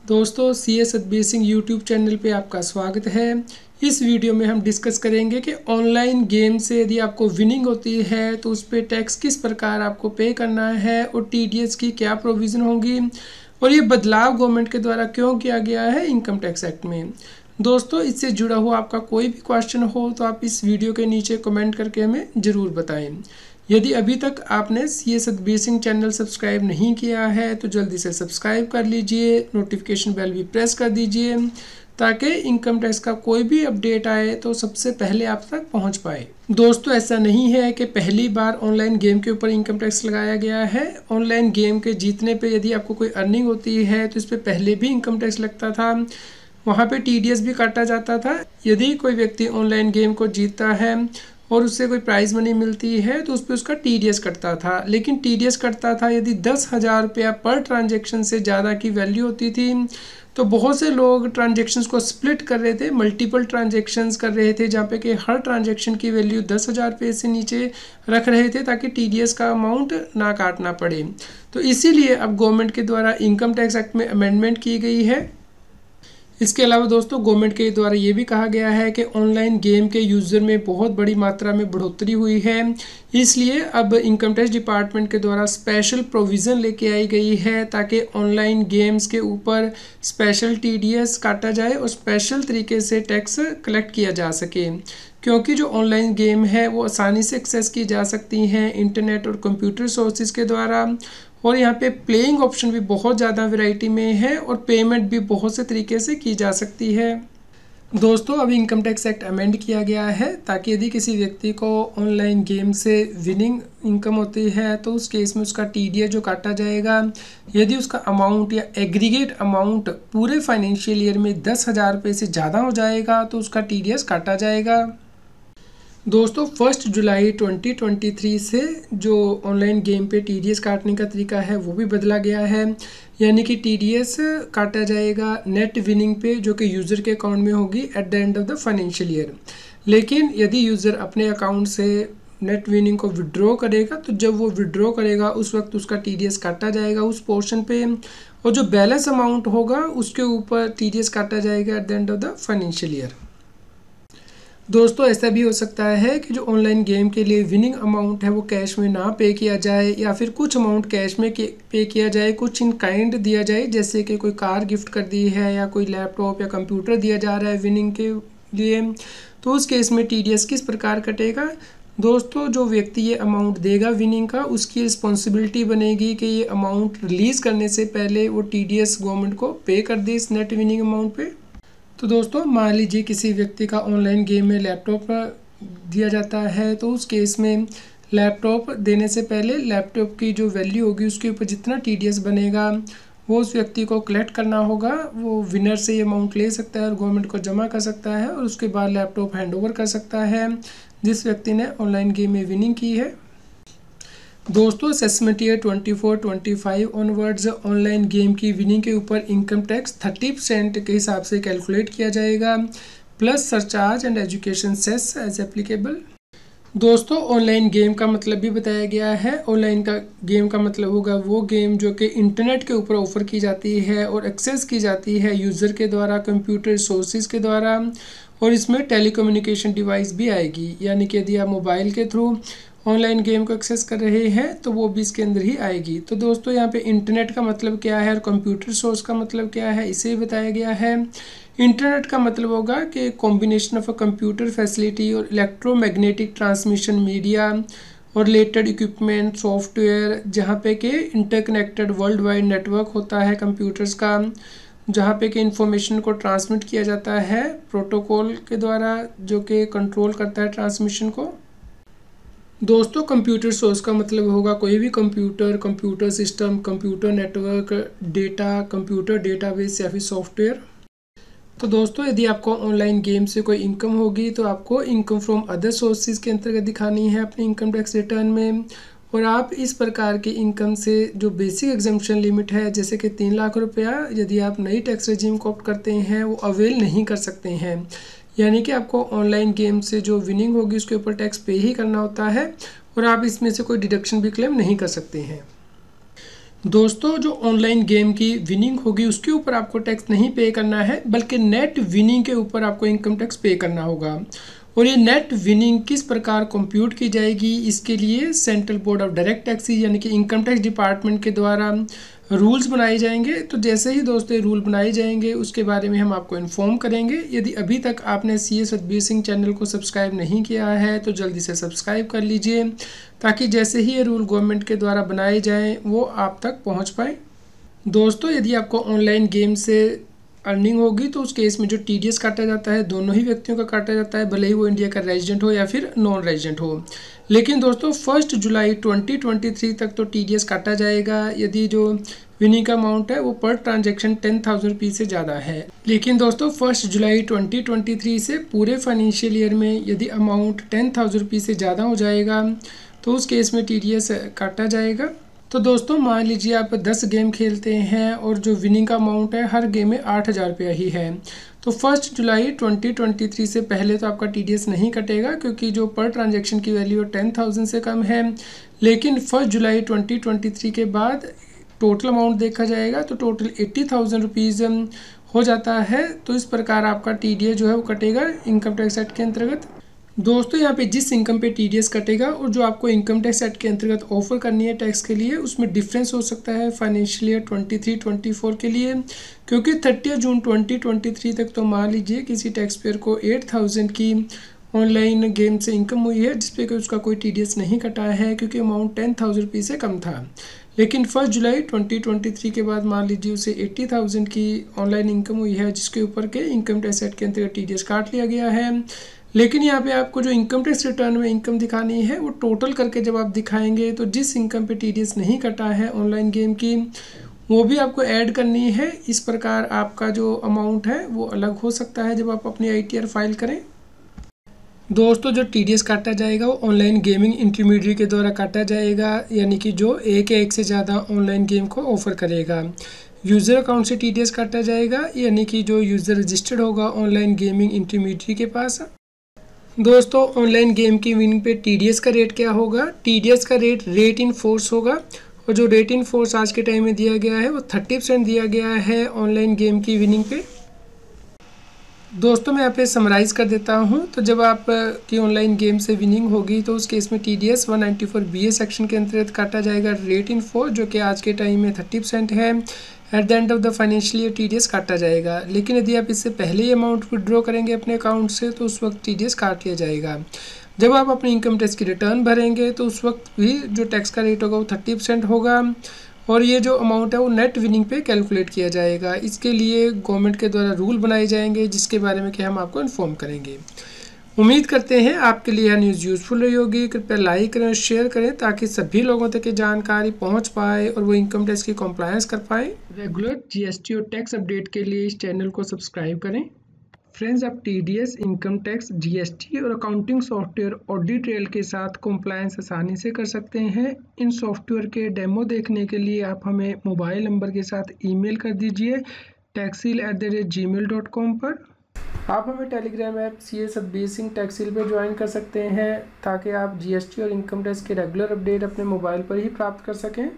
दोस्तों CS Satbir Singh YouTube channel पे आपका स्वागत है। इस वीडियो में हम डिस्कस करेंगे कि ऑनलाइन गेम से यदि आपको विनिंग होती है तो उस पर टैक्स किस प्रकार आपको पे करना है और TDS की क्या प्रोविज़न होगी और ये बदलाव गवर्नमेंट के द्वारा क्यों किया गया है इनकम टैक्स एक्ट में। दोस्तों, इससे जुड़ा हुआ आपका कोई भी क्वेश्चन हो तो आप इस वीडियो के नीचे कमेंट करके हमें ज़रूर बताएं। यदि अभी तक आपने CS Satbir Singh channel subscribe नहीं किया है तो जल्दी से सब्सक्राइब कर लीजिए, नोटिफिकेशन बेल भी प्रेस कर दीजिए ताकि इनकम टैक्स का कोई भी अपडेट आए तो सबसे पहले आप तक पहुंच पाए। दोस्तों, ऐसा नहीं है कि पहली बार ऑनलाइन गेम के ऊपर इनकम टैक्स लगाया गया है। ऑनलाइन गेम के जीतने पे यदि आपको कोई अर्निंग होती है तो इस पर पहले भी इनकम टैक्स लगता था, वहाँ पे TDS भी काटा जाता था। यदि कोई व्यक्ति ऑनलाइन गेम को जीतता है और उससे कोई प्राइज़ मनी मिलती है तो उस पर उसका TDS कटता था, लेकिन TDS कटता था यदि 10,000 रुपया पर ट्रांजेक्शन से ज़्यादा की वैल्यू होती थी। तो बहुत से लोग ट्रांजेक्शन्स को स्प्लिट कर रहे थे, मल्टीपल ट्रांजेक्शन्स कर रहे थे जहाँ पे कि हर ट्रांजेक्शन की वैल्यू 10,000 रुपये से नीचे रख रहे थे ताकि TDS का अमाउंट ना काटना पड़े। तो इसीलिए अब गवर्नमेंट के द्वारा इनकम टैक्स एक्ट में अमेंडमेंट की गई है। इसके अलावा दोस्तों, गवर्नमेंट के द्वारा ये भी कहा गया है कि ऑनलाइन गेम के यूज़र में बहुत बड़ी मात्रा में बढ़ोतरी हुई है, इसलिए अब इनकम टैक्स डिपार्टमेंट के द्वारा स्पेशल प्रोविज़न लेके आई गई है ताकि ऑनलाइन गेम्स के ऊपर स्पेशल TDS काटा जाए और स्पेशल तरीके से टैक्स कलेक्ट किया जा सके। क्योंकि जो ऑनलाइन गेम है वो आसानी से एक्सेस की जा सकती हैं इंटरनेट और कंप्यूटर सोर्सेज के द्वारा, और यहाँ पे प्लेइंग ऑप्शन भी बहुत ज़्यादा वैरायटी में है और पेमेंट भी बहुत से तरीके से की जा सकती है। दोस्तों, अभी इनकम टैक्स एक्ट अमेंड किया गया है ताकि यदि किसी व्यक्ति को ऑनलाइन गेम से विनिंग इनकम होती है तो उस केस में उसका TDS जो काटा जाएगा, यदि उसका अमाउंट या एग्रीगेट अमाउंट पूरे फाइनेंशियल ईयर में 10,000 रुपये से ज़्यादा हो जाएगा तो उसका TDS काटा जाएगा। दोस्तों, 1 जुलाई 2023 से जो ऑनलाइन गेम पे TDS काटने का तरीका है वो भी बदला गया है, यानी कि TDS काटा जाएगा नेट विनिंग पे जो कि यूज़र के अकाउंट में होगी at the end of the financial year. लेकिन यदि यूज़र अपने अकाउंट से नेट विनिंग को विड्रॉ करेगा तो जब वो विड्रॉ करेगा उस वक्त उसका TDS काटा जाएगा उस पोर्शन पे, और जो बैलेंस अमाउंट होगा उसके ऊपर TDS काटा जाएगा at the end of the financial year. दोस्तों, ऐसा भी हो सकता है कि जो ऑनलाइन गेम के लिए विनिंग अमाउंट है वो कैश में ना पे किया जाए या फिर कुछ अमाउंट कैश में पे किया जाए, कुछ इन काइंड दिया जाए, जैसे कि कोई कार गिफ्ट कर दी है या कोई लैपटॉप या कंप्यूटर दिया जा रहा है विनिंग के लिए। तो उस केस में TDS किस प्रकार कटेगा? दोस्तों, जो व्यक्ति ये अमाउंट देगा विनिंग का उसकी रिस्पॉन्सिबिलिटी बनेगी कि ये अमाउंट रिलीज़ करने से पहले वो TDS गवर्नमेंट को पे कर दे इस नेट विनिंग अमाउंट पे। तो दोस्तों, मान लीजिए किसी व्यक्ति का ऑनलाइन गेम में लैपटॉप दिया जाता है तो उस केस में लैपटॉप देने से पहले लैपटॉप की जो वैल्यू होगी उसके ऊपर जितना TDS बनेगा वो उस व्यक्ति को कलेक्ट करना होगा। वो विनर से ये अमाउंट ले सकता है और गवर्नमेंट को जमा कर सकता है और उसके बाद लैपटॉप हैंडओवर कर सकता है जिस व्यक्ति ने ऑनलाइन गेम में विनिंग की है। दोस्तों, assessment year 24-25 onwards online game की विनिंग के ऊपर इनकम टैक्स 30% के हिसाब से कैलकुलेट किया जाएगा plus surcharge and education cess as applicable. दोस्तों, ऑनलाइन गेम का मतलब भी बताया गया है। ऑनलाइन का गेम का मतलब होगा वो गेम जो कि इंटरनेट के ऊपर ऑफर की जाती है और एक्सेस की जाती है यूज़र के द्वारा कंप्यूटर सोर्सेज के द्वारा, और इसमें टेलीकम्युनिकेशन डिवाइस भी आएगी, यानी कि यदि आप मोबाइल के थ्रू ऑनलाइन गेम को एक्सेस कर रहे हैं तो वो भी इसके अंदर ही आएगी। तो दोस्तों, यहाँ पे इंटरनेट का मतलब क्या है और कंप्यूटर सोर्स का मतलब क्या है इसे बताया गया है। इंटरनेट का मतलब होगा कि combination of a computer facility और इलेक्ट्रोमैग्नेटिक ट्रांसमिशन मीडिया और रिलेटेड इक्विपमेंट सॉफ्टवेयर, जहाँ पे कि इंटरकनेक्टेड वर्ल्ड वाइड नेटवर्क होता है कंप्यूटर्स का, जहाँ पे कि इंफॉर्मेशन को ट्रांसमिट किया जाता है प्रोटोकॉल के द्वारा जो कि कंट्रोल करता है ट्रांसमिशन को। दोस्तों, कंप्यूटर सोर्स का मतलब होगा कोई भी computer, computer system, computer network, data, computer database या फिर सॉफ्टवेयर। तो दोस्तों, यदि आपको ऑनलाइन गेम से कोई इनकम होगी तो आपको इनकम फ्रॉम अदर सोर्सेज के अंतर्गत दिखानी है अपने इनकम टैक्स रिटर्न में, और आप इस प्रकार की इनकम से जो बेसिक एग्जम्पशन लिमिट है जैसे कि 3 लाख रुपया यदि आप नई टैक्स रेजिम को ऑप्ट करते हैं वो अवेल नहीं कर सकते हैं, यानी कि आपको ऑनलाइन गेम से जो विनिंग होगी उसके ऊपर टैक्स पे ही करना होता है और आप इसमें से कोई डिडक्शन भी क्लेम नहीं कर सकते हैं। दोस्तों जो ऑनलाइन गेम की विनिंग होगी उसके ऊपर आपको टैक्स नहीं पे करना है, बल्कि नेट विनिंग के ऊपर आपको इनकम टैक्स पे करना होगा। और ये नेट विनिंग किस प्रकार कंप्यूट की जाएगी, इसके लिए central board of direct taxes यानी कि इनकम टैक्स डिपार्टमेंट के द्वारा रूल्स बनाए जाएंगे। तो जैसे ही दोस्तों रूल बनाए जाएंगे उसके बारे में हम आपको इन्फॉर्म करेंगे। यदि अभी तक आपने CS सतबीर सिंह चैनल को सब्सक्राइब नहीं किया है तो जल्दी से सब्सक्राइब कर लीजिए, ताकि जैसे ही ये रूल गवर्नमेंट के द्वारा बनाए जाएँ वो आप तक पहुँच पाए। दोस्तों यदि आपको ऑनलाइन गेम से अर्निंग होगी तो उस केस में जो TDS काटा जाता है दोनों ही व्यक्तियों का काटा जाता है, भले ही वो इंडिया का रेजिडेंट हो या फिर नॉन रेजिडेंट हो। लेकिन दोस्तों 1 जुलाई 2023 तक तो TDS काटा जाएगा यदि जो विनिंग का अमाउंट है वो पर ट्रांजैक्शन 10,000 रुपीज़ से ज़्यादा है। लेकिन दोस्तों 1 जुलाई 2023 से पूरे फाइनेंशियल ईयर में यदि अमाउंट 10,000 रुपीज़ से ज़्यादा हो जाएगा तो उस केस में TDS काटा जाएगा। तो दोस्तों मान लीजिए आप 10 गेम खेलते हैं और जो विनिंग का अमाउंट है हर गेम में 8,000 रुपया ही है, तो 1 जुलाई 2023 से पहले तो आपका TDS नहीं कटेगा क्योंकि जो पर ट्रांजैक्शन की वैल्यू 10,000 से कम है। लेकिन 1 जुलाई 2023 के बाद टोटल अमाउंट देखा जाएगा तो टोटल 80,000 रुपीज़ हो जाता है। तो इस प्रकार आपका TDS जो है वो कटेगा इनकम टैक्स एक्ट के अंतर्गत। दोस्तों यहाँ पे जिस इनकम पे TDS कटेगा और जो आपको इनकम टैक्स एक्ट के अंतर्गत ऑफर करनी है टैक्स के लिए उसमें डिफरेंस हो सकता है फाइनेंशियल ईयर 23-24 के लिए, क्योंकि 30 जून 2023 तक तो मान लीजिए किसी टैक्स पेयर को 8,000 की ऑनलाइन गेम से इनकम हुई है जिसपे कि उसका कोई TDS नहीं कटा है क्योंकि अमाउंट 10,000 रुपीज़ से कम था। लेकिन 1 जुलाई 2023 के बाद मान लीजिए उसे 80,000 की ऑनलाइन इनकम हुई है जिसके ऊपर के इनकम टैक्स एक्ट के अंतर्गत TDS काट लिया गया है। लेकिन यहाँ पे आपको जो इनकम टैक्स रिटर्न में इनकम दिखानी है वो टोटल करके जब आप दिखाएंगे तो जिस इनकम पे TDS नहीं कटा है ऑनलाइन गेम की वो भी आपको ऐड करनी है। इस प्रकार आपका जो अमाउंट है वो अलग हो सकता है जब आप अपनी ITR फाइल करें। दोस्तों जो TDS काटा जाएगा वो ऑनलाइन गेमिंग इंटरमीडिएट के द्वारा काटा जाएगा, यानी कि जो एक या एक से ज़्यादा ऑनलाइन गेम को ऑफर करेगा। यूज़र अकाउंट से TDS काटा जाएगा, यानी कि जो यूज़र रजिस्टर्ड होगा ऑनलाइन गेमिंग इंटरमीडिएट के पास। दोस्तों ऑनलाइन गेम की विनिंग पे TDS का रेट क्या होगा? TDS का रेट इन फोर्स होगा, और जो रेट इन फोर्स आज के टाइम में दिया गया है वो 30% दिया गया है ऑनलाइन गेम की विनिंग पे। दोस्तों मैं यहाँ पे समराइज़ कर देता हूँ। तो जब आप की ऑनलाइन गेम से विनिंग होगी तो उस केस में TDS 194 BA सेक्शन के अंतर्गत काटा जाएगा रेट इन फोर्स, जो कि आज के टाइम में 30% है। At the end of the financial year TDS काटा जाएगा। लेकिन यदि आप इससे पहले ही अमाउंट विड्रॉ करेंगे अपने अकाउंट से तो उस वक्त TDS काट लिया जाएगा। जब आप अपनी इनकम टैक्स की रिटर्न भरेंगे तो उस वक्त भी जो टैक्स का रेट होगा वो 30% होगा, और ये जो अमाउंट है वो नेट विनिंग पे कैलकुलेट किया जाएगा। इसके लिए गवर्नमेंट के द्वारा रूल बनाए जाएंगे जिसके बारे में कि हम आपको इन्फॉर्म करेंगे। उम्मीद करते हैं आपके लिए यह न्यूज़ यूज़फुल रही होगी। कृपया लाइक करें और शेयर करें ताकि सभी लोगों तक ये जानकारी पहुंच पाए और वो इनकम टैक्स की कॉम्प्लायंस कर पाए। रेगुलर GST और टैक्स अपडेट के लिए इस चैनल को सब्सक्राइब करें। फ्रेंड्स, आप TDS, इनकम टैक्स, GST और अकाउंटिंग सॉफ्टवेयर ऑडिट ट्रेल के साथ कॉम्प्लायंस आसानी से कर सकते हैं। इन सॉफ्टवेयर के डेमो देखने के लिए आप हमें मोबाइल नंबर के साथ ईमेल कर दीजिए taxil@gmail.com पर। आप हमें Telegram app CS Satbir Singh Taxil पर ज्वाइन कर सकते हैं ताकि आप GST और इनकम टैक्स के रेगुलर अपडेट अपने मोबाइल पर ही प्राप्त कर सकें।